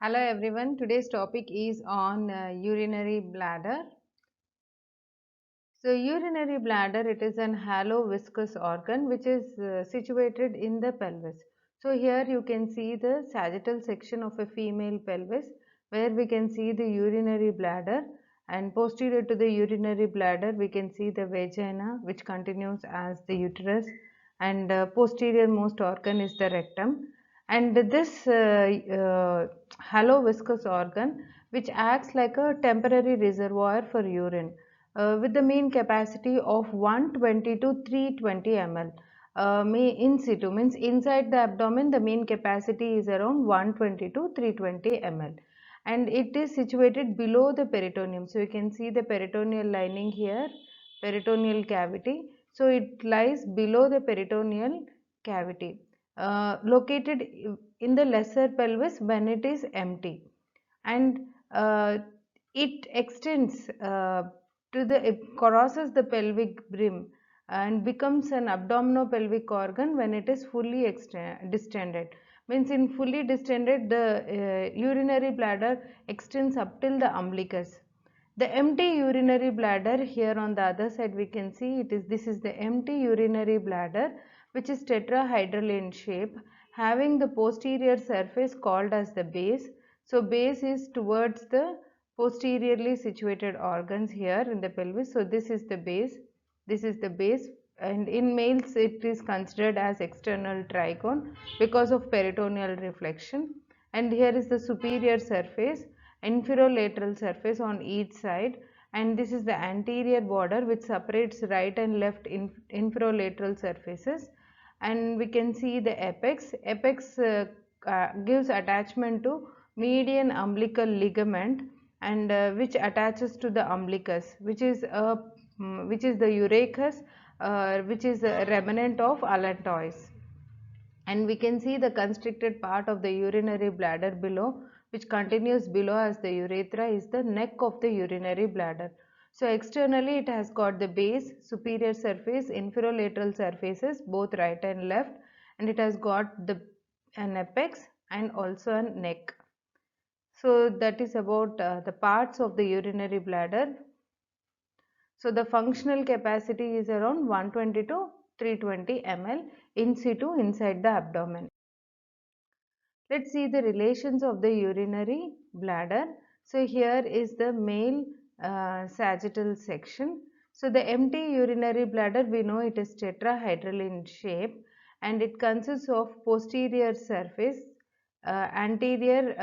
Hello everyone, today's topic is on urinary bladder. So urinary bladder, it is an hollow viscous organ which is situated in the pelvis. So here you can see the sagittal section of a female pelvis where we can see the urinary bladder, and posterior to the urinary bladder we can see the vagina which continues as the uterus, and posterior most organ is the rectum. And this hollow viscous organ which acts like a temporary reservoir for urine with the mean capacity of 120 to 320 ml. In situ means inside the abdomen, the mean capacity is around 120 to 320 ml, and it is situated below the peritoneum. So you can see the peritoneal lining here, peritoneal cavity. So it lies below the peritoneal cavity, located in the lesser pelvis when it is empty, and it extends it crosses the pelvic brim and becomes an abdominopelvic organ when it is fully distended. Means in fully distended, the urinary bladder extends up till the umbilicus. The empty urinary bladder, here on the other side we can see this is the empty urinary bladder which is tetrahedral in shape, having the posterior surface called as the base. So base is towards the posteriorly situated organs here in the pelvis. So this is the base, and in males it is considered as external trigone because of peritoneal reflection. And here is the superior surface, inferolateral surface on each side, and this is the anterior border which separates right and left inferolateral surfaces. And we can see the apex gives attachment to median umbilical ligament, and which attaches to the umbilicus, which is the urachus, which is a remnant of allantois. And we can see the constricted part of the urinary bladder below, which continues below as the urethra, is the neck of the urinary bladder. So externally it has got the base, superior surface, inferolateral surfaces both right and left, and it has got an apex and also a neck. So that is about the parts of the urinary bladder. So the functional capacity is around 120 to 320 ml in situ inside the abdomen. Let's see the relations of the urinary bladder. So here is the male sagittal section. So the empty urinary bladder, we know it is tetrahedral in shape, and it consists of posterior surface, anterior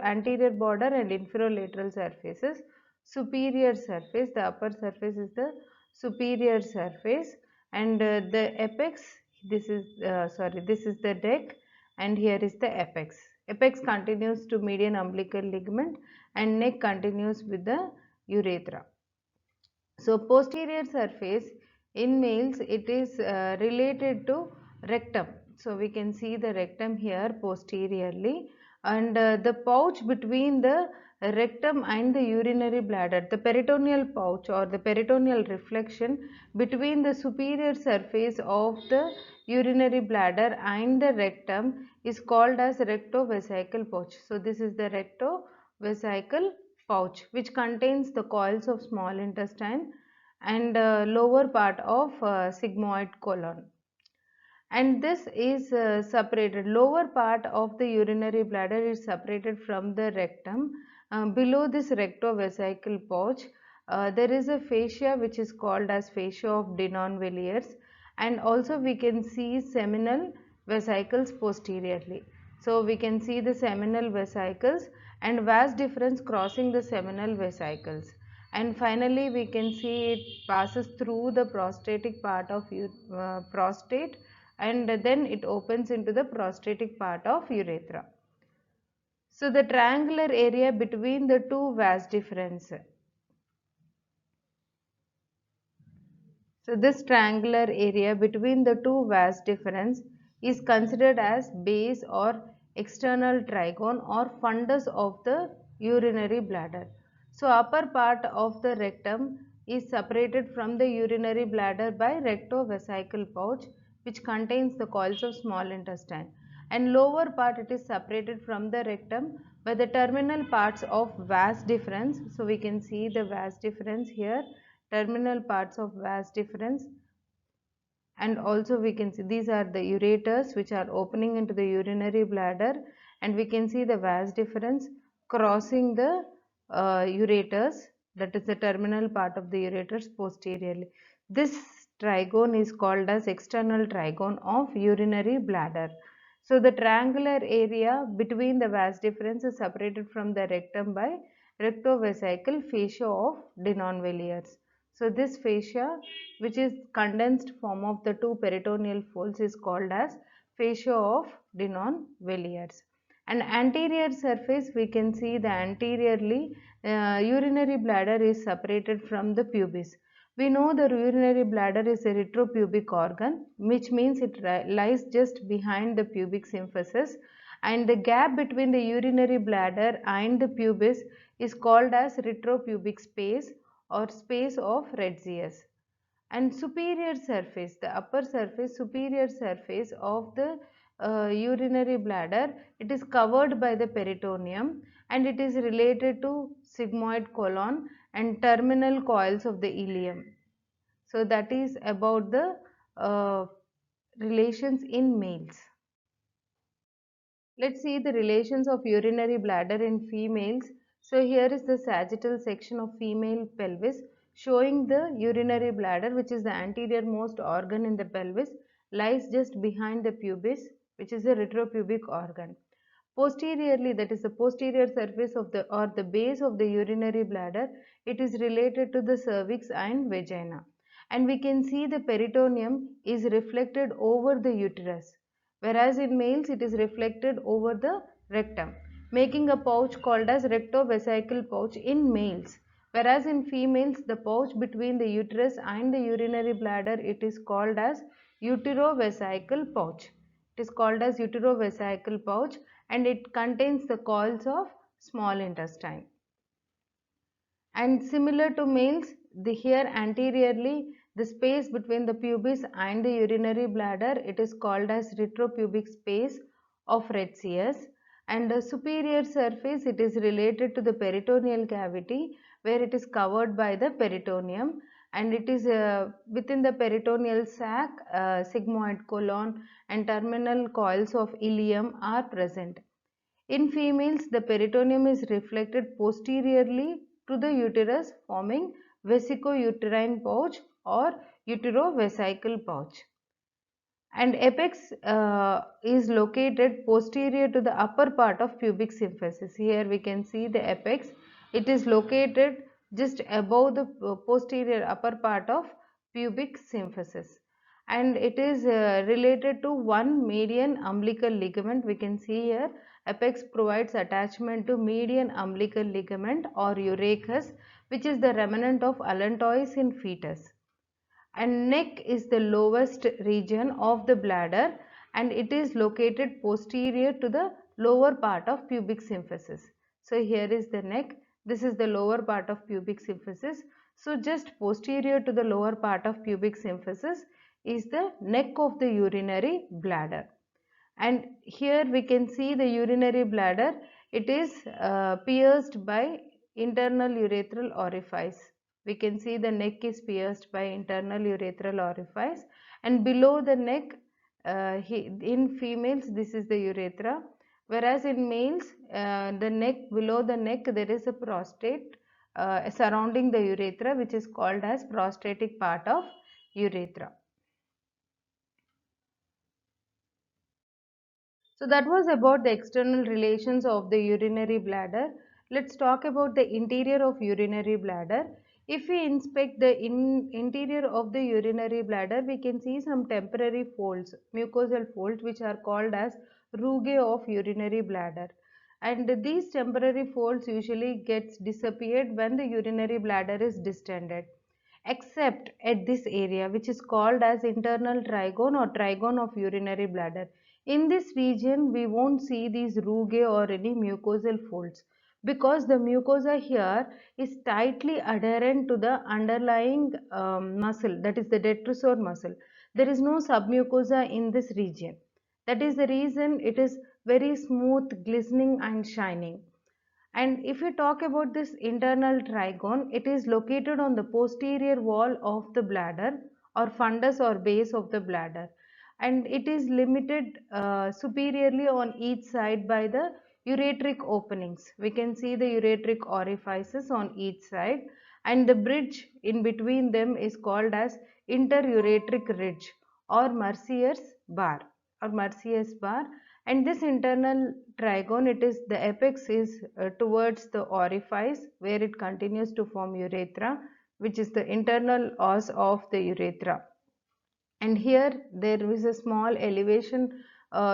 anterior border and inferolateral surfaces, superior surface, the upper surface is the superior surface, and the apex, this is the deck, and here is the apex. Apex continues to median umbilical ligament, and neck continues with the urethra. So posterior surface in males, it is related to rectum. So we can see the rectum here posteriorly, and the pouch between the rectum and the urinary bladder, the peritoneal pouch or the peritoneal reflection between the superior surface of the urinary bladder and the rectum is called as rectovesical pouch. So this is the rectovesical pouch which contains the coils of small intestine and lower part of sigmoid colon. And this is separated, lower part of the urinary bladder is separated from the rectum. Below this rectovesical pouch there is a fascia which is called as fascia of Denonvillers, and also we can see seminal vesicles posteriorly. So we can see the seminal vesicles and vas deferens crossing the seminal vesicles, and finally we can see it passes through the prostatic part of prostate, and then it opens into the prostatic part of urethra. So the triangular area between the two vas deferens. So this triangular area between the two vas deferens is considered as base or external trigone or fundus of the urinary bladder. So upper part of the rectum is separated from the urinary bladder by rectovesical pouch which contains the coils of small intestine, and lower part it is separated from the rectum by the terminal parts of vas deferens. So we can see the vas deferens here, terminal parts of vas deferens, and also we can see these are the ureters which are opening into the urinary bladder, and we can see the vas deferens crossing the ureters, that is the terminal part of the ureters posteriorly. This trigone is called as external trigone of urinary bladder. So the triangular area between the vas deferens is separated from the rectum by rectovesical fascia of Denonvilliers. So this fascia, which is condensed form of the two peritoneal folds, is called as fascia of Denonvilliers. And anterior surface, we can see the anteriorly urinary bladder is separated from the pubis. We know the urinary bladder is a retropubic organ, which means it lies just behind the pubic symphysis, and the gap between the urinary bladder and the pubis is called as retropubic space or space of Retzius. And superior surface, the upper surface, superior surface of the urinary bladder, it is covered by the peritoneum, and it is related to sigmoid colon and terminal coils of the ileum. So that is about the relations in males. Let's see the relations of urinary bladder in females. So here is the sagittal section of female pelvis showing the urinary bladder, which is the anterior most organ in the pelvis, lies just behind the pubis, which is a retropubic organ. Posteriorly, that is the posterior surface of the or the base of the urinary bladder, it is related to the cervix and vagina. And we can see the peritoneum is reflected over the uterus, whereas in males it is reflected over the rectum, making a pouch called as rectovesical pouch in males, whereas in females the pouch between the uterus and the urinary bladder, it is called as uterovesical pouch. It is called as uterovesical pouch, and it contains the coils of small intestine. And similar to males, the here anteriorly, the space between the pubis and the urinary bladder, it is called as retropubic space of Retzius, and the superior surface, it is related to the peritoneal cavity, where it is covered by the peritoneum, and it is within the peritoneal sac, sigmoid colon and terminal coils of ileum are present. In females, the peritoneum is reflected posteriorly to the uterus, forming vesicouterine pouch or uterovesical pouch. And apex is located posterior to the upper part of pubic symphysis. Here we can see the apex. It is located just above the posterior upper part of pubic symphysis, and it is related to one median umbilical ligament. We can see here apex provides attachment to median umbilical ligament or urachus, which is the remnant of allantois in fetus. And neck is the lowest region of the bladder, and it is located posterior to the lower part of pubic symphysis. So here is the neck, this is the lower part of pubic symphysis. So just posterior to the lower part of pubic symphysis is the neck of the urinary bladder. And here we can see the urinary bladder, it is pierced by internal urethral orifice. We can see the neck is pierced by internal urethral orifice, and below the neck, in females this is the urethra, whereas in males the neck, below the neck there is a prostate surrounding the urethra, which is called as prostatic part of urethra. So that was about the external relations of the urinary bladder. Let's talk about the interior of urinary bladder. If we inspect the interior of the urinary bladder, we can see some temporary folds, mucosal folds, which are called as rugae of urinary bladder. And these temporary folds usually gets disappeared when the urinary bladder is distended, except at this area, which is called as internal trigone or trigone of urinary bladder. In this region, we won't see these rugae or any mucosal folds, because the mucosa here is tightly adherent to the underlying muscle, that is the detrusor muscle. There is no submucosa in this region. That is the reason it is very smooth, glistening and shining. And if you talk about this internal trigone, it is located on the posterior wall of the bladder or fundus or base of the bladder, and it is limited superiorly on each side by the ureteric openings. We can see the ureteric orifices on each side, and the bridge in between them is called as interureteric ridge or Mercier's bar and this internal trigone, it is the apex is towards the orifice where it continues to form urethra, which is the internal os of the urethra. And here there is a small elevation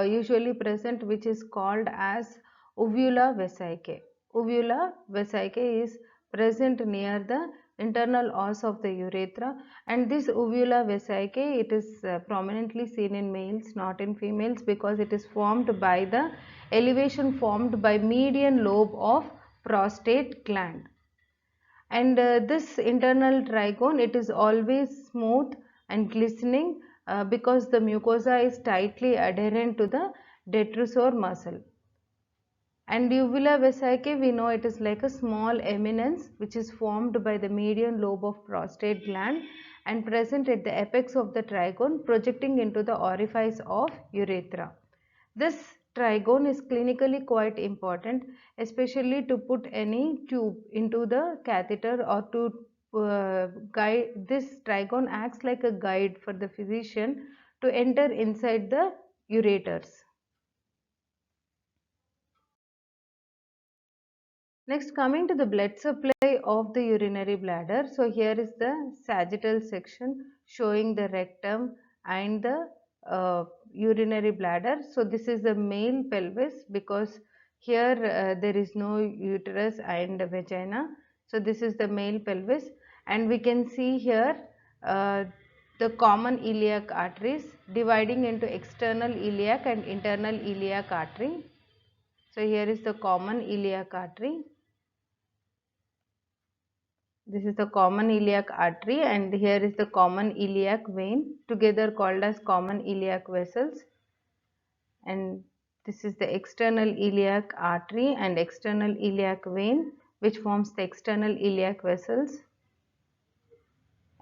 usually present, which is called as uvula vesicae. Uvula vesicae is present near the internal os of the urethra, and this uvula vesicae, it is prominently seen in males, not in females, because it is formed by the elevation formed by median lobe of prostate gland. And this internal trigone, it is always smooth and glistening because the mucosa is tightly adherent to the detrusor muscle. And uvula vesicae, we know it is like a small eminence which is formed by the median lobe of prostate gland and present at the apex of the trigone, projecting into the orifice of urethra. This trigone is clinically quite important, especially to put any tube into the catheter or to guide. This trigone acts like a guide for the physician to enter inside the ureters. Next, coming to the blood supply of the urinary bladder. So here is the sagittal section showing the rectum and the urinary bladder. So this is the male pelvis, because here there is no uterus and vagina. So this is the male pelvis, and we can see here the common iliac arteries dividing into external iliac and internal iliac artery. So here is the common iliac artery. This is the common iliac artery, and here is the common iliac vein, together called as common iliac vessels. And this is the external iliac artery and external iliac vein, which forms the external iliac vessels.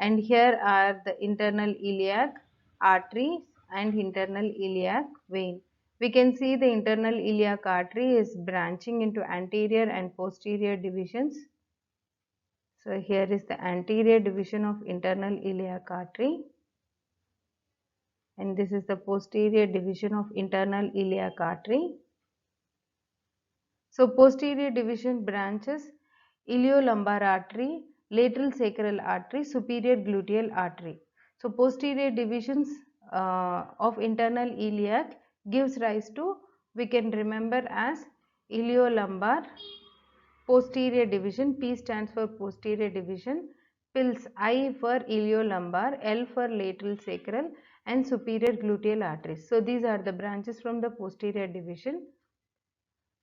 And here are the internal iliac arteries and internal iliac vein. We can see the internal iliac artery is branching into anterior and posterior divisions. So here is the anterior division of internal iliac artery, and this is the posterior division of internal iliac artery. So posterior division branches iliolumbar artery, lateral sacral artery, superior gluteal artery. So posterior divisions of internal iliac gives rise to, we can remember as iliolumbar, posterior division. P stands for posterior division, pils, I for iliolumbar, L for lateral sacral, and superior gluteal arteries. So these are the branches from the posterior division.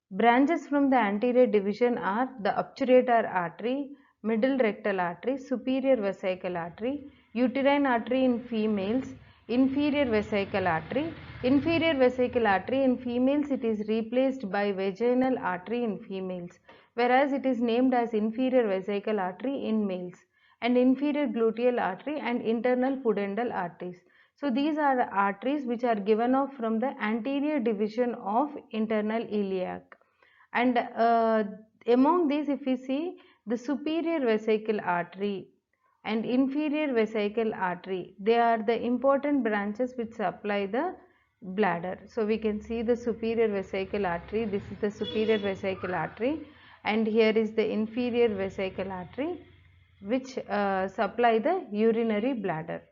Branches from the anterior division are the obturator artery, middle rectal artery, superior vesical artery, uterine artery in females, inferior vesical artery. Inferior vesical artery in females, it is replaced by vaginal artery in females, whereas it is named as inferior vesical artery in males, and inferior gluteal artery and internal pudendal arteries. So these are the arteries which are given off from the anterior division of internal iliac. And among these, if we see the superior vesical artery and inferior vesical artery, they are the important branches which supply the bladder. So we can see the superior vesical artery. This is the superior vesical artery, and here is the inferior vesical artery, which supply the urinary bladder.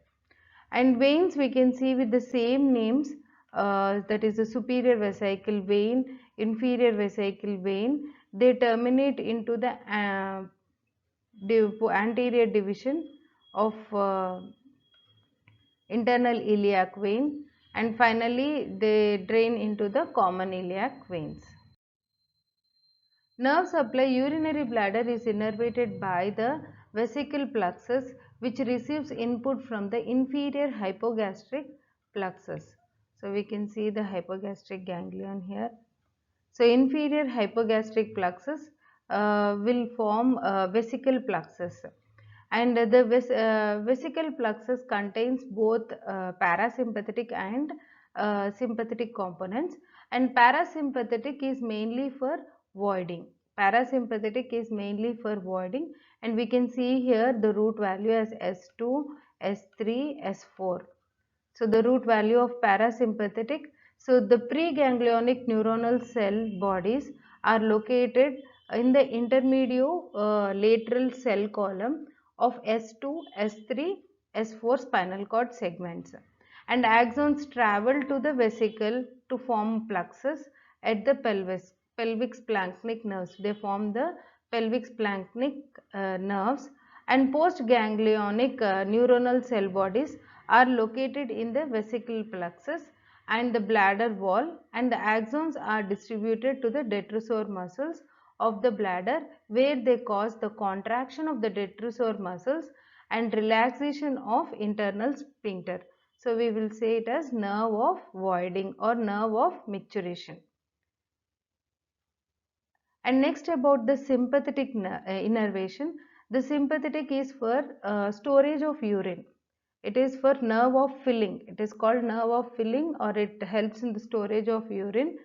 And veins, we can see with the same names, that is the superior vesical vein, inferior vesical vein. They terminate into the anterior division of internal iliac vein, and finally they drain into the common iliac veins. Nerve supply. Urinary bladder is innervated by the vesical plexus, which receives input from the inferior hypogastric plexus. So we can see the hypogastric ganglion here. So inferior hypogastric plexus will form vesical plexus, and the vesical plexus contains both parasympathetic and sympathetic components, and parasympathetic is mainly for voiding. Parasympathetic is mainly for voiding, and we can see here the root value as S2, S3, S4. So the root value of parasympathetic. So the preganglionic neuronal cell bodies are located in the intermediate lateral cell column of S2, S3, S4 spinal cord segments, and axons travel to the vesicle to form plexus at the pelvic splanchnic nerves. They form the pelvic splanchnic nerves, and postganglionic neuronal cell bodies are located in the vesical plexus and the bladder wall, and the axons are distributed to the detrusor muscles of the bladder, where they cause the contraction of the detrusor muscles and relaxation of internal sphincter. So we will say it as nerve of voiding or nerve of micturition. And next, about the sympathetic innervation. The sympathetic is for storage of urine. It is for nerve of filling. It is called nerve of filling, or it helps in the storage of urine,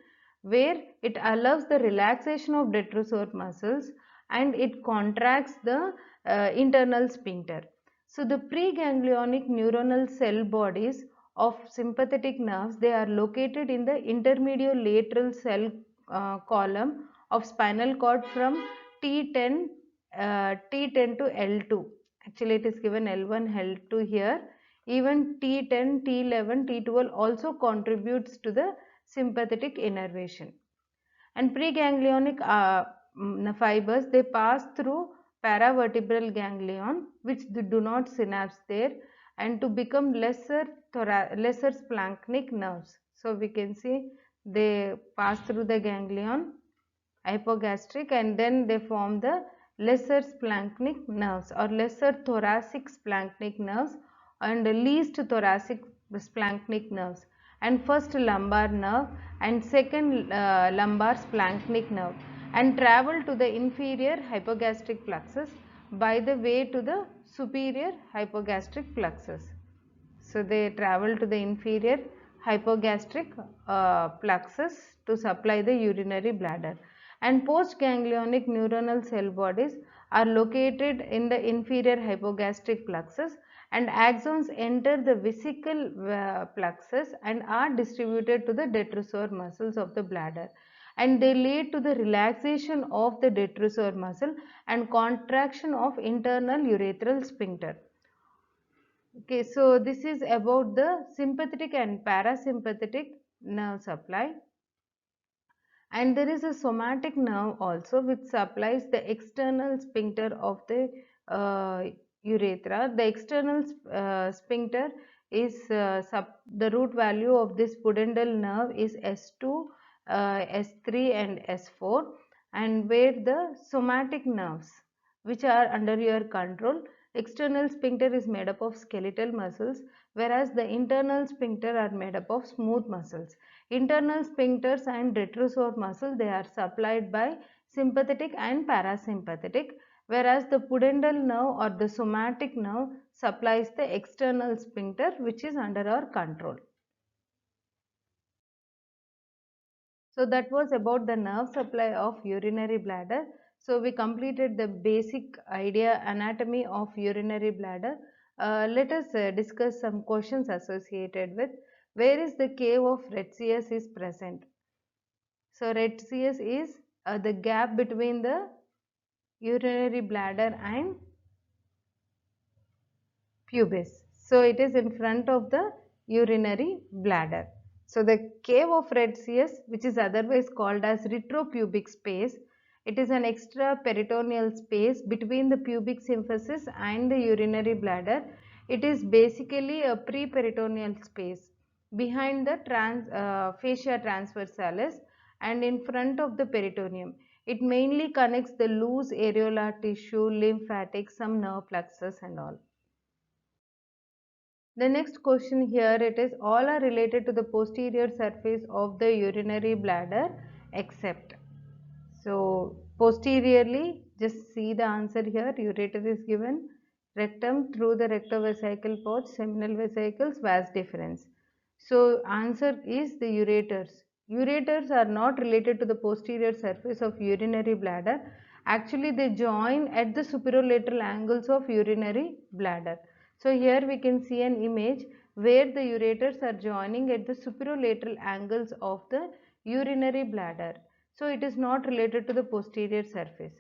where it allows the relaxation of detrusor muscles and it contracts the internal sphincter. So the preganglionic neuronal cell bodies of sympathetic nerves, they are located in the intermediate lateral cell column of spinal cord from T10 to L2. Actually, it is given L1, L2 here. Even T10, T11, T12 also contributes to the sympathetic innervation. And preganglionic fibers, they pass through paravertebral ganglion, which do not synapse there, and to become lesser splanchnic nerves. So we can see they pass through the ganglion hypogastric, and then they form the lesser splanchnic nerves or lesser thoracic splanchnic nerves and least thoracic splanchnic nerves, and first lumbar nerve and second lumbar splanchnic nerve, and travel to the inferior hypogastric plexus by the way to the superior hypogastric plexus. So they travel to the inferior hypogastric plexus to supply the urinary bladder. And postganglionic neuronal cell bodies are located in the inferior hypogastric plexus, and axons enter the vesical plexus and are distributed to the detrusor muscles of the bladder, and they lead to the relaxation of the detrusor muscle and contraction of internal urethral sphincter. Okay, so this is about the sympathetic and parasympathetic nerve supply. And there is a somatic nerve also, which supplies the external sphincter of the urethra. The external sphincter is the root value of this pudendal nerve is S2, S3 and S4, and where the somatic nerves, which are under your control, external sphincter is made up of skeletal muscles, whereas the internal sphincter are made up of smooth muscles. Internal sphincters and detrusor muscle, they are supplied by sympathetic and parasympathetic, whereas the pudendal nerve or the somatic nerve supplies the external sphincter, which is under our control. So that was about the nerve supply of urinary bladder. So we completed the basic idea anatomy of urinary bladder. Let us discuss some questions associated with where is the cave of Retzius is present. So Retzius is the gap between the urinary bladder and pubis. So it is in front of the urinary bladder. So the cave of Retzius, which is otherwise called as retropubic space, it is an extra peritoneal space between the pubic symphysis and the urinary bladder. It is basically a preperitoneal space behind the fascia transversalis and in front of the peritoneum. It mainly connects the loose areolar tissue, lymphatic, some nerve plexus and all. The next question here, it is all are related to the posterior surface of the urinary bladder except. So posteriorly, just see the answer here. Ureter is given, rectum through the rectovesical pouch, seminal vesicles, vas deferens. So answer is the ureters. Ureters are not related to the posterior surface of urinary bladder. Actually, they join at the superolateral angles of urinary bladder. So here we can see an image where the ureters are joining at the superolateral angles of the urinary bladder. So it is not related to the posterior surface.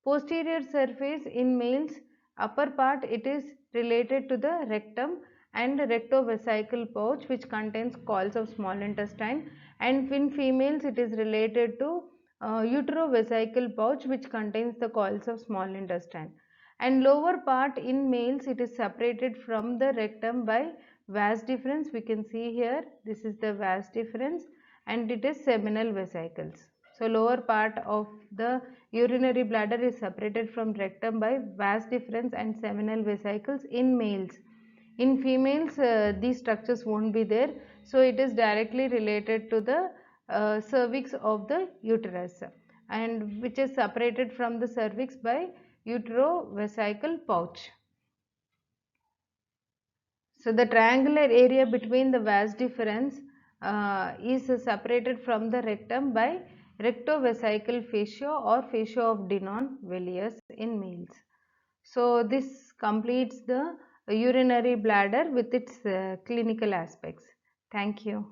Posterior surface in males, upper part, it is related to the rectum and rectovesical pouch which contains coils of small intestine, and in females it is related to uterovesical pouch which contains the coils of small intestine, and lower part in males it is separated from the rectum by vas deferens. We can see here, this is the vas deferens and it is seminal vesicles. So lower part of the urinary bladder is separated from rectum by vas deferens and seminal vesicles in males. In females, these structures won't be there. So it is directly related to the cervix of the uterus, and which is separated from the cervix by uterovesical pouch. So the triangular area between the vas deferens is separated from the rectum by rectovesical fascia or fascia of Denon velius in males. So this completes the urinary bladder with its clinical aspects. Thank you.